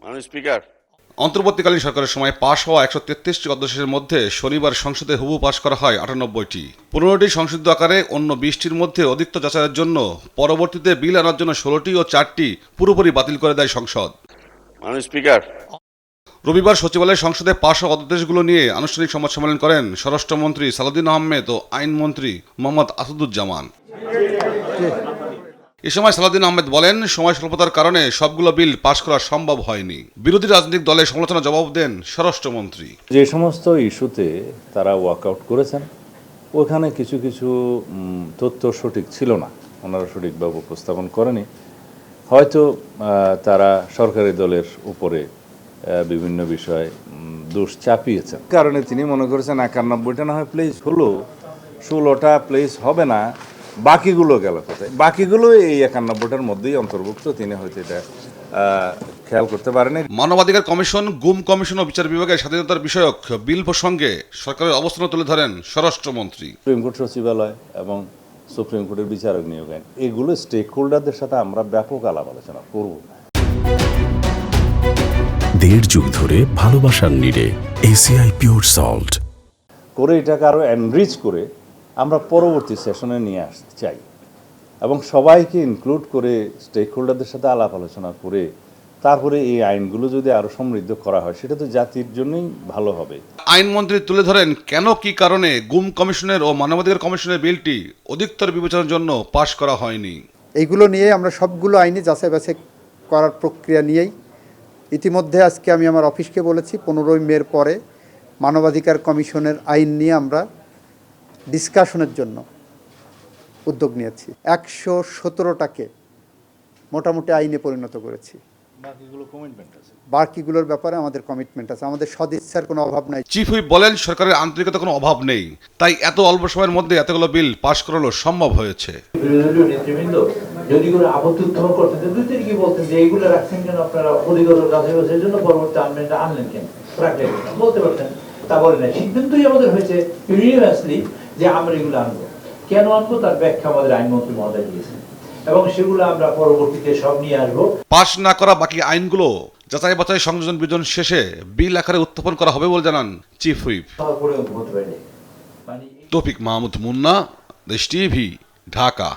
মাননীয় স্পিকার, অন্তর্বর্তীকালীন সরকারের সময় পাশ হওয়া ১৩৩টি অধ্যাদেশের মধ্যে শনিবার সংসদে হুবহু পাশ করা হয় ৯৮টি। ১৫টি সংশোধিত আকারে, অন্য ২০টির মধ্যে অধিকতর যাচাইয়ের জন্য পরবর্তীতে বিল আনার জন্য ১৬টি ও ৪টি পুরোপুরি বাতিল করে দেয় সংসদ। মাননীয় স্পিকার, রবিবার সচিবালয়ে সংসদে পাশ হওয়া অধ্যাদেশগুলো নিয়ে আনুষ্ঠানিক সংবাদ সম্মেলন করেন স্বরাষ্ট্রমন্ত্রী সালাউদ্দিন আহমেদ ও আইনমন্ত্রী মোহাম্মদ আসাদুজ্জামান। এ সময় সালাউদ্দিন আহমেদ বলেন, সময় স্বল্পতার কারণে সবগুলো বিল পাশ করা সম্ভব হয়নি। বিরোধী রাজনৈতিক দলের সমালোচনা জবাব দেন স্বরাষ্ট্রমন্ত্রী। যে সমস্ত ইস্যুতে তারা ওয়ার্কআউট করেছেন, ওখানে কিছু কিছু তথ্য সঠিক ছিল না, ওনারা সঠিকভাবে উপস্থাপন করেনি। হয়তো তারা সরকারি দলের উপরে বিভিন্ন বিষয়ে দোষ চাপিয়েছেন, কারণে তিনি মনে করেছেন ৯১টা না হয় প্লেস হলো, ১৬টা প্লেস হবে না, বাকিগুলো গেল কোথায়। বাকিগুলো এই ৯১টার মধ্যেই অন্তর্ভুক্ত, তিনি হয়তো এটা খেয়াল করতে পারেনি। মানবাধিকার কমিশন, গুম কমিশন ও বিচার বিভাগের স্বাধীনতার বিষয়ক বিল প্রসঙ্গে সরকারের অবস্থান তুলে ধরেন স্বরাষ্ট্রমন্ত্রী। সুপ্রিম কোর্ট সচিবালয় এবং সুপ্রিম কোর্টের বিচারক নিয়োগ আইন, এগুলো স্টেক হোল্ডারদের সাথে আমরা ব্যাপক আলাপ আলোচনা করব। দেড় যুগ ধরে ভালোবাসার নিড়ে এসিআই পিওর সল্ট করে এটাকে আরও এনরিচ করে আমরা পরবর্তী সেশনে নিয়ে আসতে চাই এবং সবাইকে ইনক্লুড করে স্টেক হোল্ডারদের সাথে আলাপ আলোচনা করে তারপরে এই আইনগুলো যদি আরও সমৃদ্ধ করা হয়, সেটা তো জাতির জন্যই ভালো হবে। আইনমন্ত্রী তুলে ধরেন কেন কি কারণে গুম কমিশনের ও মানবাধিকার কমিশনের বিলটি অধিকতর বিবেচনার জন্য পাশ করা হয়নি। এইগুলো নিয়ে আমরা সবগুলো আইনে যাচাই বাছাই করার প্রক্রিয়া নিয়েই ইতিমধ্যে আজকে আমি আমার অফিসকে বলেছি ১৫ই মের পরে মানবাধিকার কমিশনের আইন নিয়ে আমরা ডিসকাশনের জন্য উদ্যোগ নিয়েছি। ১১৭টাকে মোটামুটি আইনে পরিণত করেছি। বাকিগুলোর ব্যাপারে আমাদের কমিটমেন্ট আছে, আমাদের সদিচ্ছার কোনো অভাব নাই। চিফ হুইপ বলেন, সরকারের আন্তরিকতার কোনো অভাব নেই, তাই এত অল্প সময়ের মধ্যে এতগুলো বিল পাশ করানো সম্ভব হয়েছে। নেতৃবৃন্দ যদি কোনো আপত্তি উত্থাপন করতেন, তিনি কি বলতেন যে এইগুলো রাখছেন কেন আপনারা, অধিকতর যাচাই বাছাইয়ের জন্য পরবর্তী আমলেনটা আনলেন কেন, রাখলেন কেন, বলতে পারতেন। তা বলে না, সিদ্ধান্তই আমাদের হয়েছে ইউনিভার্সালি যে আমরা এগুলো আনবো। কেন আনবো তার ব্যাখ্যা আমাদের আইনমন্ত্রী মহোদয় দিয়েছেন এবং সেগুলো আমরা পরবর্তীতে সব নিয়ে আসবো। পাশ না করা বাকি আইনগুলো যাচাই বাছাই সংযোজন বিধান শেষে বিল আকারে উত্থাপন করা হবে বলে জানান চিফ হুইপ। হতে পারে তৌফিক মাহমুদ মুন্না, দেশ টিভি, ঢাকা।